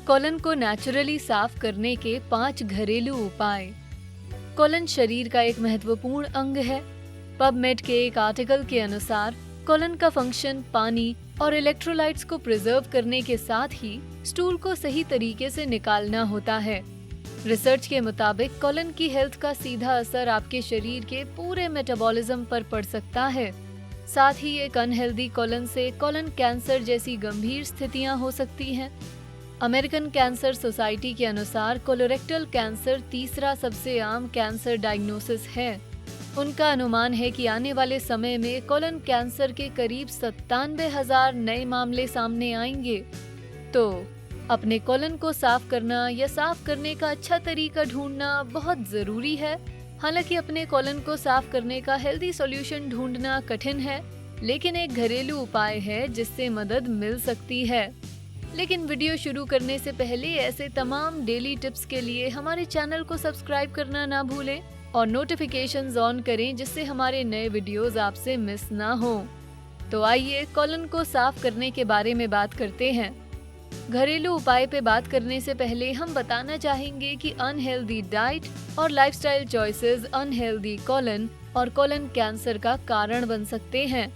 Colon को naturally साफ करने के 5 घरेलू उपाय। कोलन शरीर का एक महत्वपूर्ण अंग है। पबमेड के एक आर्टिकल के अनुसार कोलन का फंक्शन पानी और इलेक्ट्रोलाइट्स को प्रिजर्व करने के साथ ही स्टूल को सही तरीके से निकालना होता है। रिसर्च के मुताबिक कोलन की हेल्थ का सीधा असर आपके शरीर के पूरे मेटाबॉलिज्म पर पड़ सकता है। साथ ही एक अनहेल्दी कोलन से कोलन कैंसर जैसी गंभीर स्थितियां हो सकती हैं। अमेरिकन कैंसर सोसाइटी के अनुसार कोलोरेक्टल कैंसर तीसरा सबसे आम कैंसर डायग्नोसिस है। उनका अनुमान है कि आने वाले समय में कोलन कैंसर के करीब 97,000 नए मामले सामने आएंगे। तो अपने कोलन को साफ करना या साफ करने का अच्छा तरीका ढूंढना बहुत जरूरी है। हालांकि अपने कोलन को साफ करने का हेल्दी सॉल्यूशन ढूंढना कठिन है, लेकिन एक घरेलू उपाय है जिससे मदद मिल सकती है। लेकिन वीडियो शुरू करने से पहले ऐसे तमाम डेली टिप्स के लिए हमारे चैनल को सब्सक्राइब करना ना भूलें और नोटिफिकेशंस ऑन करें जिससे हमारे नए वीडियोस आपसे मिस ना हो। तो आइए कोलन को साफ करने के बारे में बात करते हैं। घरेलू उपाय पे बात करने से पहले हम बताना चाहेंगे कि अनहेल्दी डाइट और लाइफस्टाइल चॉइसेस अनहेल्दी कोलन और कोलन कैंसर का कारण बन सकते हैं।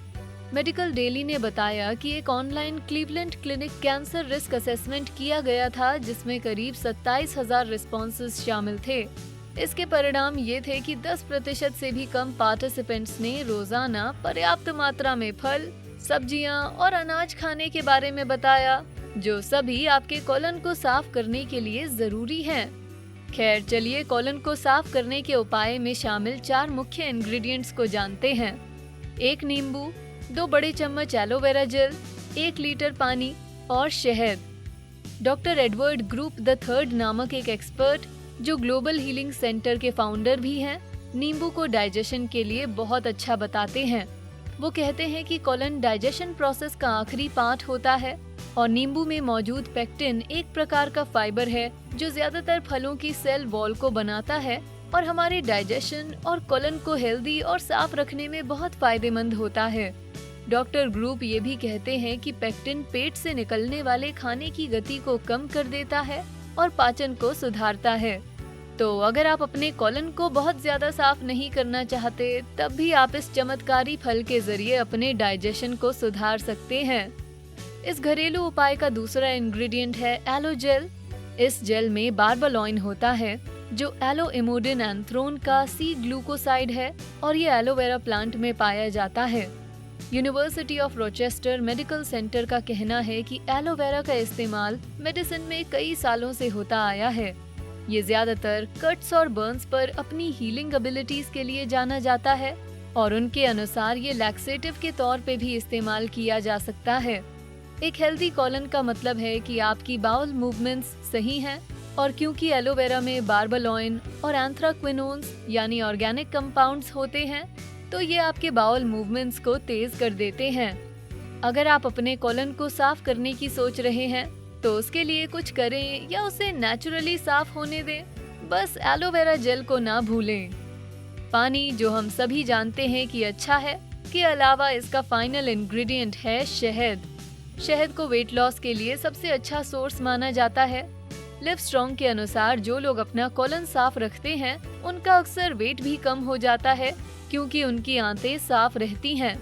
मेडिकल डेली ने बताया कि एक online Cleveland clinic cancer risk assessment किया गया था जिसमें करीब 27,000 रिस्पॉन्सेस शामिल थे। इसके परिणाम ये थे कि 10% से भी कम पार्टिसिपेंट्स ने रोजाना पर्याप्त मात्रा में फल, सब्जियां और अनाज खाने के बारे में बताया, जो सभी आपके कोलन को साफ करने के लिए जरूरी हैं। खैर चलिए कोलन को साफ करने के उपाय में शामिल 4 मुख्य इंग्रेडिएंट्स को जानते हैं। 1 नींबू, 2 बड़े चम्मच एलोवेरा जेल, 1 लीटर पानी और शहद। Doctor Edward group the third नामक एक एक्सपर्ट जो ग्लोबल हीलिंग सेंटर के फाउंडर भी हैं, नींबू को डाइजेशन के लिए बहुत अच्छा बताते हैं। वो कहते हैं कि कोलन डाइजेशन प्रोसेस का आखिरी पार्ट होता है और नींबू में मौजूद पेक्टिन एक प्रकार का फाइबर है जो ज्यादातर फलों की सेल वॉल को बनाता है और हमारे डाइजेशन और कोलन को हेल्दी और साफ रखने में बहुत फायदेमंद होता है। डॉक्टर ग्रुप ये भी कहते हैं कि पेक्टिन पेट से निकलने वाले खाने की गति को कम कर देता है और पाचन को सुधारता है। तो अगर आप अपने कोलन को बहुत ज्यादा साफ नहीं करना चाहते, तब भी आप इस चमत्कारी फल के जरिए अपने डाइजेशन को सुधार सकते हैं। इस घरेलू उपाय का दूसरा इंग्रेडिएंट है एलो जेल। इस जेल में बार्बालोइन होता है जो एलो इमोडिन एंथ्रोन का सी ग्लूकोसाइड है और ये एलोवेरा प्लांट में पाया जाता है। University of Rochester medical centre का कहना है कि एलोवेरा का इस्तेमाल मेडिसिन में कई सालों से होता आया है। ये ज्यादातर कट्स और बर्न्स पर अपनी हीलिंग एबिलिटीज के लिए जाना जाता है और उनके अनुसार ये लैक्सेटिव के तौर पे भी इस्तेमाल किया जा सकता है। एक हेल्दी कोलन का मतलब है कि आपकी बाउल मूवमेंट्स सही हैं और क्योंकि एलोवेरा में बार्बालोइन और एंथ्राक्विनोन्स यानी ऑर्गेनिक कंपाउंड्स होते हैं, तो ये आपके बाउल मूवमेंट्स को तेज कर देते हैं। अगर आप अपने कोलन को साफ करने की सोच रहे हैं तो उसके लिए कुछ करें या उसे नेचुरली साफ होने दें। बस एलोवेरा जेल को ना भूलें। पानी, जो हम सभी जानते हैं कि अच्छा है, के अलावा इसका फाइनल इंग्रेडिएंट है शहद। शहद को वेट लॉस के लिए सबसे अच्छा सोर्स माना जाता है। लिवस्ट्रॉन्ग के अनुसार जो लोग अपना कोलन साफ रखते हैं उनका अक्सर वेट भी कम हो जाता है क्योंकि उनकी आंतें साफ रहती हैं।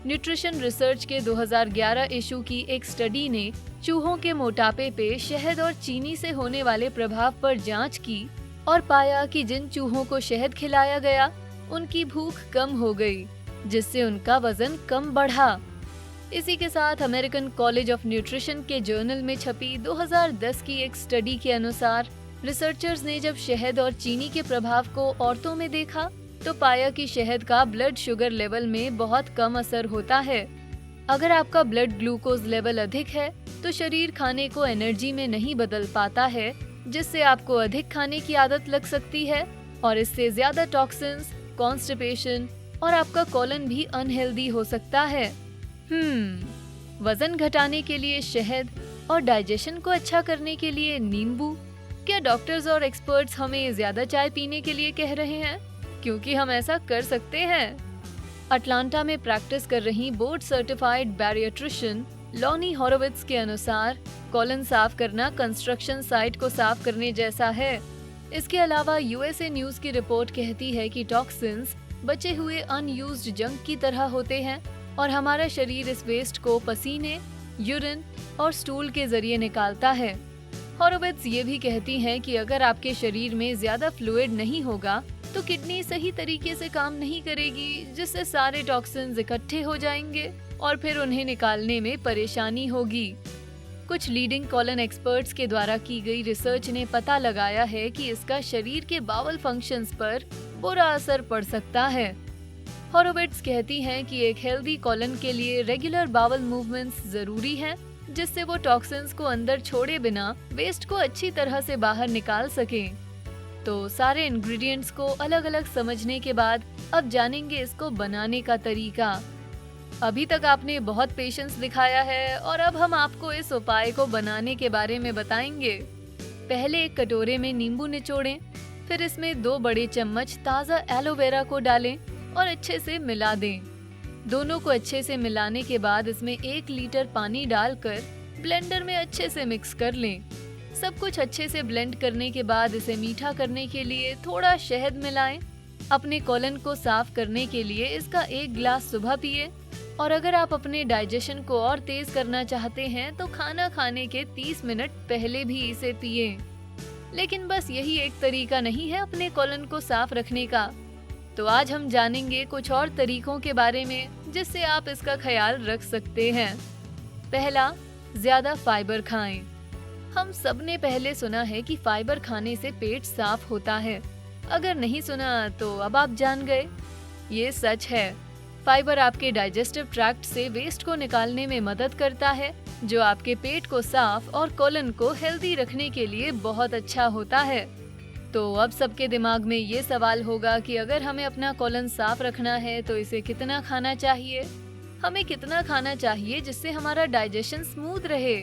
न्यूट्रिशन रिसर्च के 2011 इशू की एक स्टडी ने चूहों के मोटापे पे शहद और चीनी से होने वाले प्रभाव पर जांच की और पाया कि जिन चूहों को शहद खिलाया गया उनकी भूख कम हो गई, जिससे उनका वजन कम बढ़ा। इसी के साथ अमेरिकन कॉलेज ऑफ न्यूट्रिशन के जर्नल में छपी 2010 की एक स्टडी के अनुसार रिसर्चर्स ने जब शहद और चीनी के प्रभाव को औरतों में देखा तो पाया कि शहद का ब्लड शुगर लेवल में बहुत कम असर होता है। अगर आपका ब्लड ग्लूकोज लेवल अधिक है तो शरीर खाने को एनर्जी में नहीं बदल पाता है, जिससे आपको अधिक खाने की आदत लग सकती है और इससे ज्यादा टॉक्सिन्स, कॉन्स्टिपेशन और आपका कोलन भी अनहेल्दी हो सकता है। वजन घटाने के लिए शहद और डाइजेशन को अच्छा करने के लिए नींबू। क्या डॉक्टर्स और एक्सपर्ट्स हमें ज्यादा चाय पीने के लिए कह रहे हैं? क्योंकि हम ऐसा कर सकते हैं। अटलांटा में प्रैक्टिस कर रही बोर्ड सर्टिफाइड बैरिएट्रिशियन लॉनी हॉरोविट्ज के अनुसार कोलन साफ करना कंस्ट्रक्शन साइट को साफ करने जैसा है। इसके अलावा यूएसए न्यूज की रिपोर्ट कहती है कि टॉक्सिन्स बचे हुए अनयूज्ड जंक की तरह होते हैं और हमारा शरीर इस वेस्ट को पसीने, यूरिन और स्टूल के जरिए निकालता है। हॉरोविट्ज ये भी कहती हैं कि अगर आपके शरीर में ज्यादा फ्लूइड नहीं होगा तो किडनी सही तरीके से काम नहीं करेगी, जिससे सारे टॉक्सिन्स इकट्ठे हो जाएंगे और फिर उन्हें निकालने में परेशानी होगी। कुछ लीडिंग कोलन एक्सपर्ट्स के द्वारा की गई रिसर्च ने पता लगाया है कि इसका शरीर के बावल फंक्शंस पर बुरा असर पड़ सकता है। हॉरोविट्ज कहती हैं कि एक हेल्दी कोलन के लिए रेगुलर बावल मूवमेंट्स जरूरी हैं, जिससे वो टॉक्सिन्स को अंदर छोड़े बिना वेस्ट को अच्छी तरह से बाहर निकाल सकें। तो सारे इंग्रेडिएंट्स को अलग अलग समझने के बाद अब जानेंगे इसको बनाने का तरीका। अभी तक आपने बहुत पेशेंस दिखाया है और अब हम आपको इस उपाय को बनाने के बारे में बताएंगे। पहले एक कटोरे में नींबू निचोड़ें, फिर इसमें 2 बड़े चम्मच ताज़ा एलोवेरा को डालें और अच्छे से मिला दें। दोनों को अच्छे से मिलाने के बाद इसमें 1 लीटर पानी डालकर ब्लेंडर में अच्छे से मिक्स कर लें। सब कुछ अच्छे से ब्लेंड करने के बाद इसे मीठा करने के लिए थोड़ा शहद मिलाएं। अपने कोलन को साफ करने के लिए इसका 1 गिलास सुबह पिए और अगर आप अपने डाइजेशन को और तेज करना चाहते हैं तो खाना खाने के 30 मिनट पहले भी इसे पिए। लेकिन बस यही एक तरीका नहीं है अपने कोलन को साफ रखने का। तो आज हम जानेंगे कुछ और तरीकों के बारे में जिससे आप इसका ख्याल रख सकते हैं। पहला, ज्यादा फाइबर खाएं। हम सब ने पहले सुना है कि फाइबर खाने से पेट साफ होता है। अगर नहीं सुना तो अब आप जान गए, ये सच है। फाइबर आपके डाइजेस्टिव ट्रैक्ट से वेस्ट को निकालने में मदद करता है, जो आपके पेट को साफ और कोलन को हेल्दी रखने के लिए बहुत अच्छा होता है। तो अब सबके दिमाग में ये सवाल होगा कि अगर हमें अपना कोलन साफ रखना है तो इसे कितना खाना चाहिए? हमें कितना खाना चाहिए जिससे हमारा डाइजेशन स्मूथ रहे?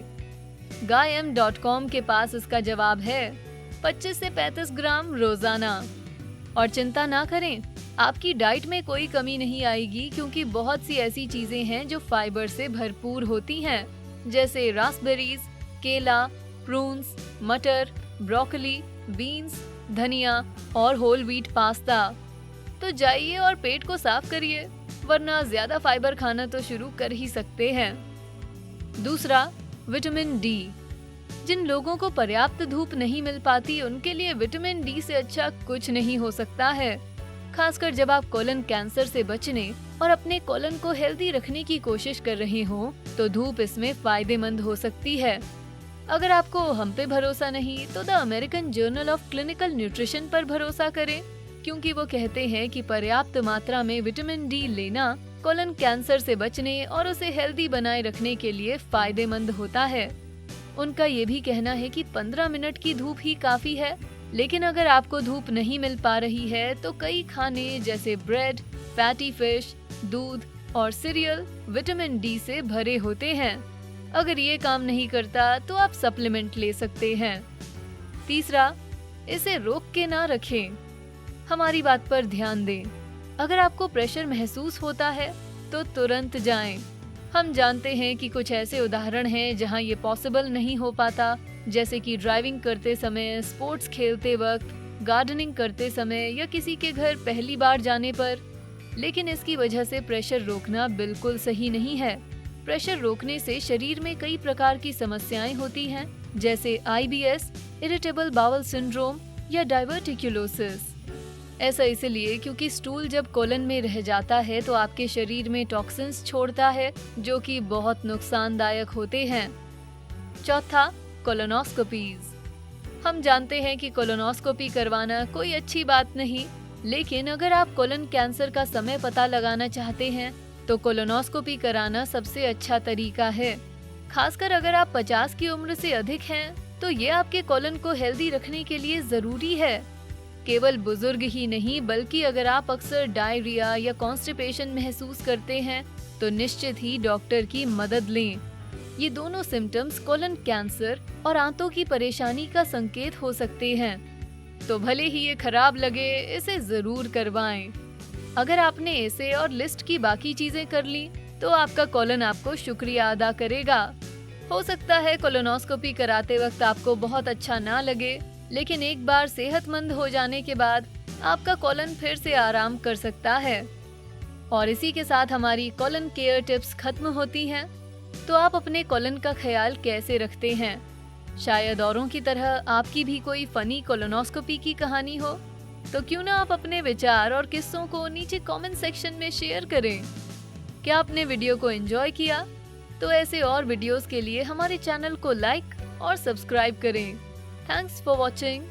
GuyM.com के पास इसका जवाब है 25 से 35 ग्राम रोजाना। और चिंता ना करें, आपकी डाइट में कोई कमी नहीं आएगी, क्योंकि बहुत सी ऐसी चीजें हैं जो फाइबर से भरपूर होती हैं, जैसे रास्पबेरीज, केला, प्रून्स, मटर, ब्रोकली, बीन्स, धनिया और होल व्हीट पास्ता। तो जाइए और पेट को साफ करिए, वरना ज्यादा फाइबर खाना तो शुरू कर ही सकते हैं। दूसरा, विटामिन डी। जिन लोगों को पर्याप्त धूप नहीं मिल पाती उनके लिए विटामिन डी से अच्छा कुछ नहीं हो सकता है। खासकर जब आप कोलन कैंसर से बचने और अपने कोलन को हेल्दी रखने की कोशिश कर रहे हो तो धूप इसमें फायदेमंद हो सकती है। अगर आपको हम पे भरोसा नहीं तो the American journal of clinical nutrition पर भरोसा करें, क्योंकि वो कहते हैं कि पर्याप्त मात्रा में विटामिन डी लेना कोलन कैंसर से बचने और उसे हेल्दी बनाए रखने के लिए फायदेमंद होता है। उनका ये भी कहना है कि 15 मिनट की धूप ही काफी है, लेकिन अगर आपको धूप नहीं मिल पा रही है तो कई खाने जैसे ब्रेड, फैटी फिश, दूध और सीरियल विटामिन डी से भरे होते हैं। अगर ये काम नहीं करता तो आप सप्लीमेंट ले सकते हैं। तीसरा, इसे रोक के ना रखें। हमारी बात पर ध्यान दें। अगर आपको प्रेशर महसूस होता है तो तुरंत जाएं। हम जानते हैं कि कुछ ऐसे उदाहरण हैं जहां ये पॉसिबल नहीं हो पाता, जैसे कि ड्राइविंग करते समय, स्पोर्ट्स खेलते वक्त, गार्डनिंग करते समय या किसी के घर पहली बार जाने पर। लेकिन इसकी वजह से प्रेशर रोकना बिल्कुल सही नहीं है। प्रेशर रोकने से शरीर में कई प्रकार की समस्याएं होती हैं, जैसे IBS, इरिटेबल बाउल सिंड्रोम या डाइवर्टिक्यूलोसिस। ऐसा इसलिए क्योंकि स्टूल जब कोलन में रह जाता है तो आपके शरीर में टॉक्सिन्स छोड़ता है, जो कि बहुत नुकसानदायक होते हैं। चौथा, कोलोनोस्कोपीज। हम जानते हैं कि कोलोनोस्कोपी करवाना कोई अच्छी बात नहीं, लेकिन अगर आप कोलन कैंसर का समय पता लगाना चाहते हैं तो कोलोनोस्कोपी कराना सबसे अच्छा तरीका है। खासकर अगर आप 50 की उम्र से अधिक हैं तो ये आपके कोलन को हेल्दी रखने के लिए जरूरी है। केवल बुजुर्ग ही नहीं, बल्कि अगर आप अक्सर डायरिया या कॉन्स्टिपेशन महसूस करते हैं तो निश्चित ही डॉक्टर की मदद लें। ये दोनों सिम्टम्स कोलन कैंसर और आंतों की परेशानी का संकेत हो सकते हैं। तो भले ही ये खराब लगे, इसे जरूर करवाएं। अगर आपने इसे और लिस्ट की बाकी चीजें कर ली तो आपका कोलन आपको शुक्रिया अदा करेगा। हो सकता है कोलोनोस्कोपी कराते वक्त आपको बहुत अच्छा ना लगे, लेकिन एक बार सेहतमंद हो जाने के बाद आपका कोलन फिर से आराम कर सकता है। और इसी के साथ हमारी कोलन केयर टिप्स खत्म होती हैं। तो आप अपने कोलन का ख्याल कैसे रखते हैं? शायद औरों की तरह आपकी भी कोई फनी कोलोनोस्कोपी की कहानी हो, तो क्यों ना आप अपने विचार और किस्सों को नीचे कमेंट सेक्शन में शेयर करें। क्या आपने वीडियो को एंजॉय किया? तो ऐसे और वीडियोस के लिए हमारे चैनल को लाइक और सब्सक्राइब करें। Thanks for watching.